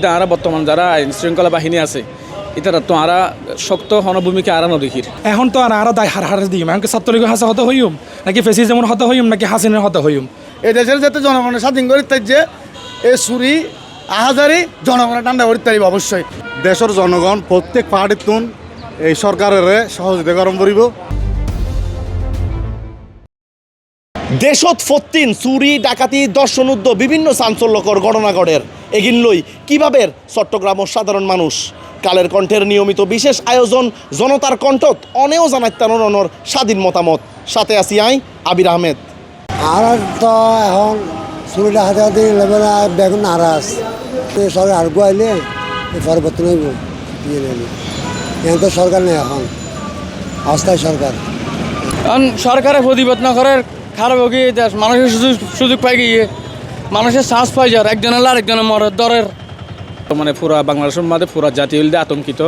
তারা বর্তমান যারা আইন শৃঙ্খলা বাহিনী আছে এটা তো আরা শক্ত হনভূমিকা আরা নদীর এখন তো আর দায় হার দিম এখন ছাত্রলীগের হাসা হতে হইম নাকি ফেসিজমের হতে হইম নাকি হাসিনের হতে হইম। এই দেশের যাতে জনগণের স্বাধীন করে তাই যে এই চুরি আহাজারি জনগণের ঠান্ডা করে তারিব অবশ্যই দেশের জনগণ প্রত্যেক পাহাড়ির তুন এই সরকারের সহযোগিতা গরম করিব। দেশত ফত্তিন চুরি ডাকাতি দর্শনোদ্য বিভিন্ন চাঞ্চল্যকর ঘটনা ঘটের এগিন লই কিভাবে চট্টগ্রামের সাধারণ মানুষ কালের কণ্ঠের নিয়মিত বিশেষ আয়োজন জনতার কণ্ঠত অনেও জানাইতানোর স্বাধীন মতামত সাথে আছি আই আবির আহমেদ। আর তো এখন চুরি ডাকাতি লেভেল বেগুন নারাজ সরকার আর গুয়াইলে পরিবর্তন হইব এখন তো সরকার নেই এখন অস্থায়ী সরকার কারণ সরকারের প্রতিবাদ না করার খারাপ হোক মানুষের সুযোগ পাই গিয়ে মানুষের শ্বাস পাই যার একজনের আরেকজনের মরের দরের মানে পুরা বাংলাদেশের মাঝে পুরা জাতি হইলে আতঙ্কিত।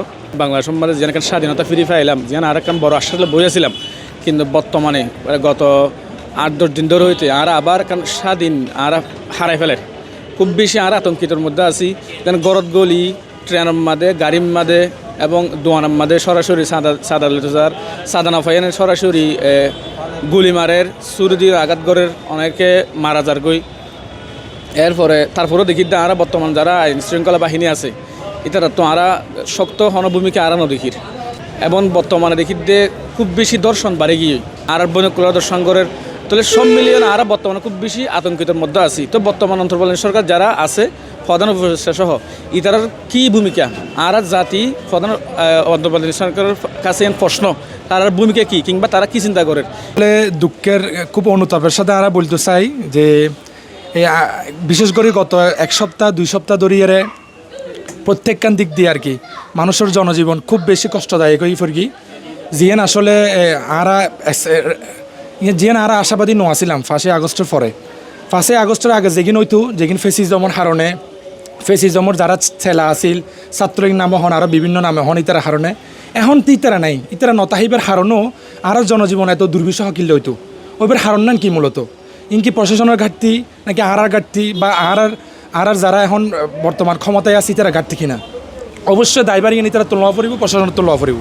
বাংলাদেশের মাঝে যেন স্বাধীনতা ফিরে পাইলাম যেন আর একটা বড় আশ্বাস বইয়াছিলাম, কিন্তু বর্তমানে গত 8-10 দিন ধরে হইতে আর আবার কারণ স্বাধীন আর হারাই ফেলে খুব বেশি আর আতঙ্কিতর মধ্যে আছি। যেন গরত গলি ট্রেনের মাঝে গাড়ির মাঝে এবং দোয়ানের মাঝে সরাসরি সাদানা ফাইনের সরাসরি গুলি মারের চুরি দিয়ে আঘাত গড়ের অনেকে মারা যার গই। এরপরে তারপরেও দেখি আর বর্তমান যারা আইন শৃঙ্খলা বাহিনী আছে এটা তো আরা শক্ত হনভূমিকা আরা নদীর এবং বর্তমানে দেখি খুব বেশি দর্শন বাড়ে গিয়ে আর বনকুলা দর্শন গড়ের তাহলে সব মিলিয়ে আর বর্তমানে খুব বেশি আতঙ্কিতের মধ্যে আছি। তো বর্তমান অন্তর্বর্তী সরকার যারা আছে প্রধান উপদেষ্টা সহ ইতার কী ভূমিকা আর জাতি প্রধান অন্তর্বর্তী সরকারের কাছে প্রশ্ন তার ভূমিকা কী কিংবা তারা কী চিন্তা করেন। দুঃখের খুব অনুতাপের সাথে আমরা বলতে চাই যে বিশেষ করে গত 1 সপ্তাহ 2 সপ্তাহ ধরিয়ে প্রত্যেকখান দিক দিয়ে আর কি মানুষের জনজীবন খুব বেশি কষ্টদায়ক হয়ে পড়ি জিয়েন আসলে আর আশাবাদী নোয়াছিলাম 5 আগস্টের পরে 5 আগস্টের আগে যেগিন হইতো যেগিন ফেসিজমের হারণে ফেসিজমের যারা ছেলা আছিল ছাত্রলীগ নামে হন আরও বিভিন্ন নামে হন ইতারা হারণে এখন ইতারা নাই ইতারা নতাহিবের হারণও আর জনজীবন এত দুর্বিষহ কিনলে হইতো ওইবার হারণ নেন কি মূলত ইনকি প্রশাসনের ঘাটতি নাকি আর ঘাটতি বা আর যারা এখন বর্তমান ক্ষমতায় আছে তারা ঘাটতি কিনা অবশ্যই দায়বার ইয়ে তারা তোলা পড়ব প্রশাসনের তোলা পড়ব।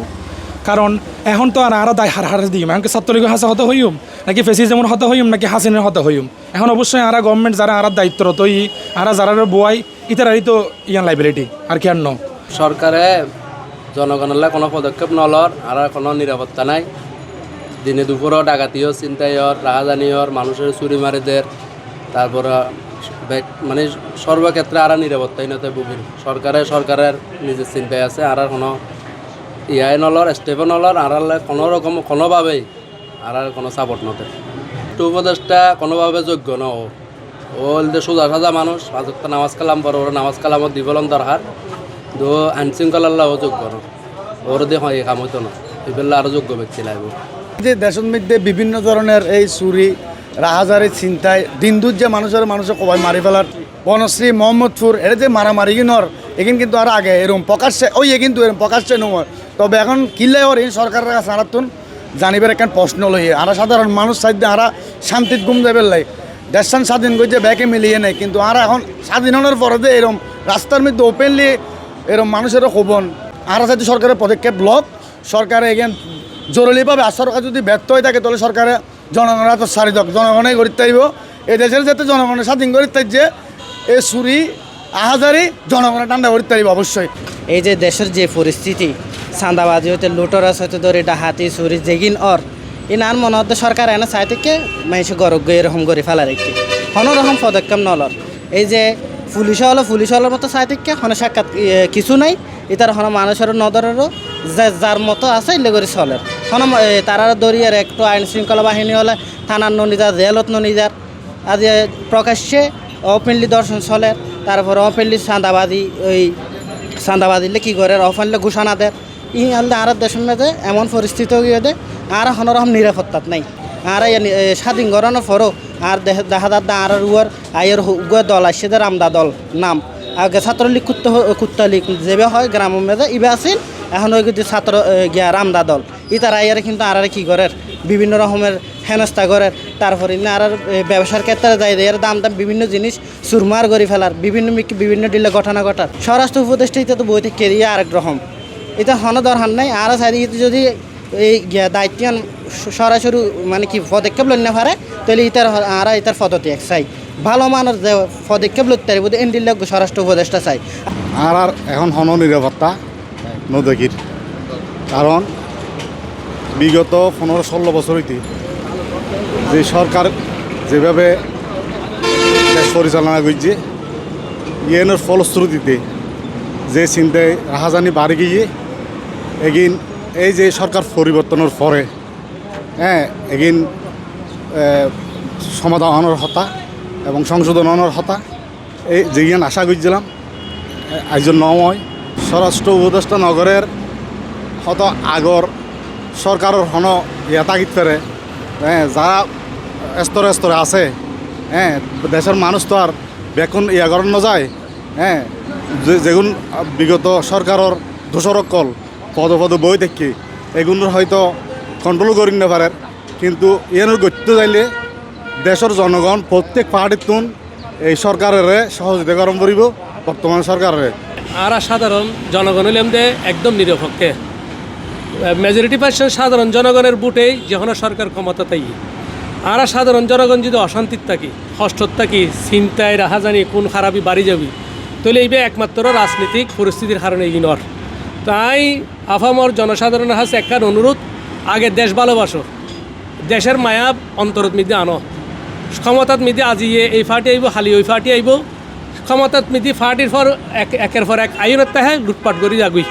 কারণ এখন তো আর দায় হার দিম এখন ছাত্রলীগের হাসা হতে হইম নাকি ফেসিজমের হতে হইম নাকি হাসিনের হতে হইম। এখন অবশ্যই আর গভর্নমেন্ট যারা আর দায়িত্বরত আর যারা বোয়াই ইতারাই তো ইয়ান লাইবিলিটি আর কি আর ন সরকারে জনগণের কোনো পদক্ষেপ নলর আর কোনো নিরাপত্তা নাই। দিনে দুপুরও ডাকাতিও চিন্তাইর রাহাজানির মানুষের চুরি মারিদের তারপর মানে সর্বক্ষেত্রে আর নিরাপত্তাহীনতা ভুগির সরকারের নিজের চিন্তায় আছে আর কোনো ইয়াই নলর স্টেপও নলর আর কোনো রকম কোনোভাবেই আর কোনো সাপোর্ট নতে উপদেশটা কোনোভাবে যোগ্য ন ও সোজা সাজা মানুষ আজকে নামাজ কালাম পর ওরা নামাজ কালামত দিবলন দরকার তো আইন শৃঙ্খলাও যোগ্য ন ওর দিয়ে হয় কাম হইতো না এগুলো আরও যোগ্য ব্যক্তি লাগবে। যে দেশের মধ্যে বিভিন্ন ধরনের এই চুরি রাহাজারি চিন্তায় দিনদূর যে মানুষের কবাই মারি ফেলার বনশ্রী মোহাম্মদপুর এটা যে মারামারি কিনর এখান কিন্তু আর আগে এরকম প্রকাশ্যে ওই কিন্তু এরকম প্রকাশ্যে নয়। তবে এখন কিনলে ওর এই সরকারের কাছে আনাতুন জানিবার একটা প্রশ্ন লইয়ে আর সাধারণ মানুষ সাইডে আর শান্তির ঘুম দেবেন লাই দেশান স্বাধীন করছে ব্যাকে মিলিয়ে নেয়, কিন্তু আর এখন স্বাধীন হওয়ার পরে যে এরকম রাস্তার মধ্যে ওপেনলি এরকম মানুষেরও খবন আর সাথে সরকারের পদক্ষেপ ব্লক সরকারে এখান জরুরিভাবে সরকার যদি ব্যর্থ হয়ে থাকে তাহলে সরকারে জনগণের হাত সারি দক জনগণই গড়ি তাইব এই দেশের যাতে জনগণের স্বাধীন করি তাই যে এই চুরি আহাজারি জনগণের ঠান্ডা করি তাইব অবশ্যই। এই যে দেশের যে পরিস্থিতি চাঁদাবাজি হইতে লুটরাস হইতে ধরে ডাহাতি চুরি যেগিন ইনার মনে হতে সরকার এনে চাই থেকে মানুষ গরব গিয়ে এরকম করে ফেলা রেখে কোনো রকম পদক্ষেপ নলর। এই যে পুলিশ হলের মতো চাই থেকে কোনো সাক্ষাৎ কিছু নাই এটার কোনো মানুষের নদরেরও যার মতো আছে এলে করে চলে কোনো তারা দরিয়ার একটু আইন শৃঙ্খলা বাহিনী হলে থানার ননিদার জেলত ননিদার আজ প্রকাশ্যে ওপেনলি দর্শন চলে তারপর ওপেনলি চাঁদাবাদিলে কী করে ওপেনলি ঘোষণা দেয় ই আনলে আর দেশের মধ্যে এমন পরিস্থিতি হয়ে দেয় আর কোনো রকম নিরাপত্তা নাই। আর স্বাধীন করানোর পরও আর দেখা যাচ্ছে আর উয়ার আয়ের উয়া দল আসছে রামদা দল নাম আগে ছাত্রলীগ কুত্তা লীগ যেভাবে হয় গ্রামের মধ্যে ইবে আসেন এখন ওই কিন্তু ছাত্র গিয়া রামদা দল তারা এরা কিন্তু আর কি করে বিভিন্ন রকমের হেনস্থা করে, তারপরে না আর ব্যবসার ক্ষেত্রে যাই এর দাম বিভিন্ন জিনিস সুরমার করে ফেলার বিভিন্ন ডিলে ঘটনা ঘটার। স্বরাষ্ট্র উপদেষ্টা এটা তো বই থেকে দিয়ে আরেক রকম, এটা হন দরকার নাই। আর যদি এই দায়িত্ব সরাসরি মানে কি পদক্ষেপ লই না পারে তাহলে ইতার পদ্ধতি এক চাই ভালো মানের যে পদক্ষেপ লইতে পারব এন্ডিল স্বরাষ্ট্র উপদেষ্টা চাই। আর এখন হন নিরাপত্তা নদেখির, কারণ বিগত 15-16 বছর হইতে যে সরকার যেভাবে দেশ পরিচালনা করছে ইয়েনের ফলশ্রুতিতে যে চিন্তায় রাহাজানি বাড়ি গিয়ে এগিন এই যে সরকার পরিবর্তনের পরে এগিন সমাধান হওয়ার হতা এবং সংশোধন হওয়ার হতা এই যেগিয়ান আশা করছিলাম একজন নয় স্বরাষ্ট্র উপদেষ্টা নগরের হত আগর সরকারের হন ইয়া তাগিদ করে যারা স্তরে স্তরে আছে দেশের মানুষ তো আর বেকুন ইয়া করানো যায় যেগুন বিগত সরকারের দোষরকল পদে বই দেখি এগুলোর হয়তো কন্ট্রোল করি না পারে, কিন্তু এর গতি যাইলে দেশের জনগণ প্রত্যেক পার্টির তুন এই সরকারের সহযোগিতা গরম করিব বর্তমান সরকারের। আর সাধারণ জনগণ হইলাম যে একদম নিরপেক্ষে মেজরিটি পার্সেন্ট সাধারণ জনগণের বুটেই যখন সরকার ক্ষমতা তাই আর সাধারণ জনগণ যদি অশান্তির থাকি কষ্টত থাকি চিন্তায় রাহাজানি কোন খারাপি বাড়ি যাবি তাহলে এইবে একমাত্র রাজনৈতিক পরিস্থিতির কারণে ইগনোর। তাই আফামর জনসাধারণের কাছে একটা অনুরোধ, আগে দেশ ভালোবাসো, দেশের মায়া অন্তরত মিদি আনো, ক্ষমতাত মিদি আজিয়ে এই ফাটি আইব খালি ওই ফাটি আইব, ক্ষমতাত মিদি ফাটির পর একের পর এক আইনত তাহে লুটপাট করি যাগুই,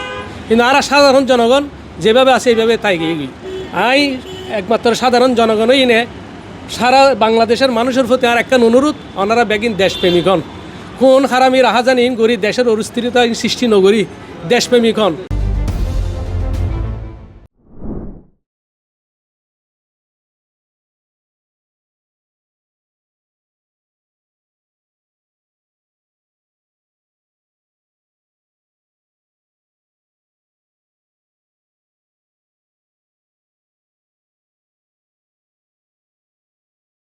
কিন্তু আর সাধারণ জনগণ যেভাবে আছে এইভাবে তাই গিয়ে গই। আই একমাত্র সাধারণ জনগণই নে সারা বাংলাদেশের মানুষের প্রতি আর একটা অনুরোধ, ওনারা বেগিন দেশপ্রেমিক হন, কোন হারামি রাহাজানি গড়ি দেশের অস্থিরতা সৃষ্টি নগরী দেশপ্রেমিক হন।